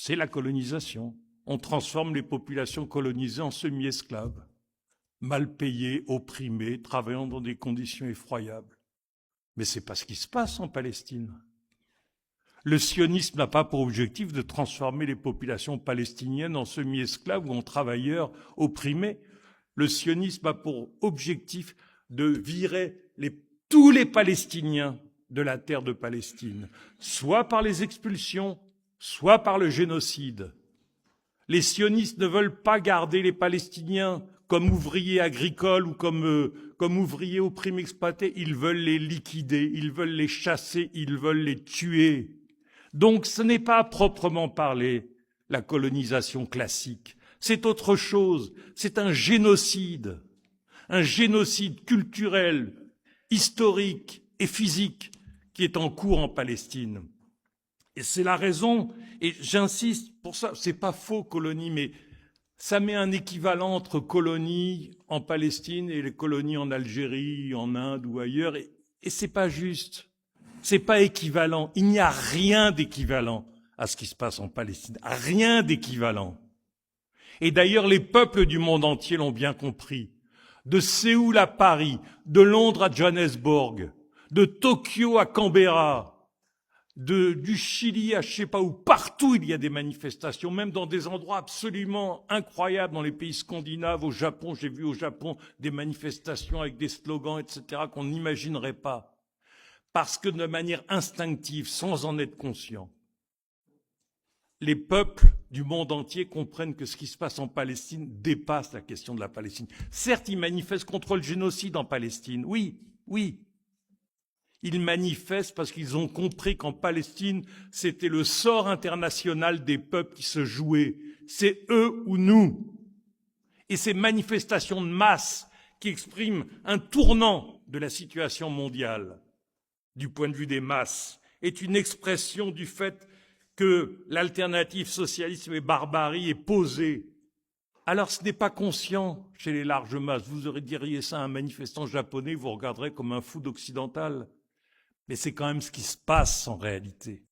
c'est la colonisation. On transforme les populations colonisées en semi-esclaves, mal payés, opprimés, travaillant dans des conditions effroyables. Mais ce n'est pas ce qui se passe en Palestine. Le sionisme n'a pas pour objectif de transformer les populations palestiniennes en semi-esclaves ou en travailleurs opprimés. Le sionisme a pour objectif de virer tous les Palestiniens de la terre de Palestine, soit par les expulsions, soit par le génocide. Les sionistes ne veulent pas garder les Palestiniens comme ouvriers agricoles ou comme ouvriers opprimés exploités. Ils veulent les liquider, ils veulent les chasser, ils veulent les tuer. Donc ce n'est pas à proprement parler la colonisation classique. C'est autre chose. C'est un génocide culturel, historique et physique qui est en cours en Palestine. Et c'est la raison, et j'insiste pour ça, c'est pas faux colonie, mais ça met un équivalent entre colonies en Palestine et les colonies en Algérie, en Inde ou ailleurs, et c'est pas juste. C'est pas équivalent. Il n'y a rien d'équivalent à ce qui se passe en Palestine. Rien d'équivalent. Et d'ailleurs, les peuples du monde entier l'ont bien compris. De Séoul à Paris, de Londres à Johannesburg, de Tokyo à Canberra, du Chili à je sais pas où, partout il y a des manifestations, même dans des endroits absolument incroyables, dans les pays scandinaves, au Japon, j'ai vu au Japon des manifestations avec des slogans, etc., qu'on n'imaginerait pas. Parce que de manière instinctive, sans en être conscient, les peuples du monde entier comprennent que ce qui se passe en Palestine dépasse la question de la Palestine. Certes, ils manifestent contre le génocide en Palestine, oui. Ils manifestent parce qu'ils ont compris qu'en Palestine, c'était le sort international des peuples qui se jouait. C'est eux ou nous. Et ces manifestations de masse qui expriment un tournant de la situation mondiale, du point de vue des masses, est une expression du fait que l'alternative socialisme et barbarie est posée. Alors ce n'est pas conscient chez les larges masses. Vous diriez ça à un manifestant japonais, vous regarderez comme un fou d'occidental. Mais c'est quand même ce qui se passe en réalité.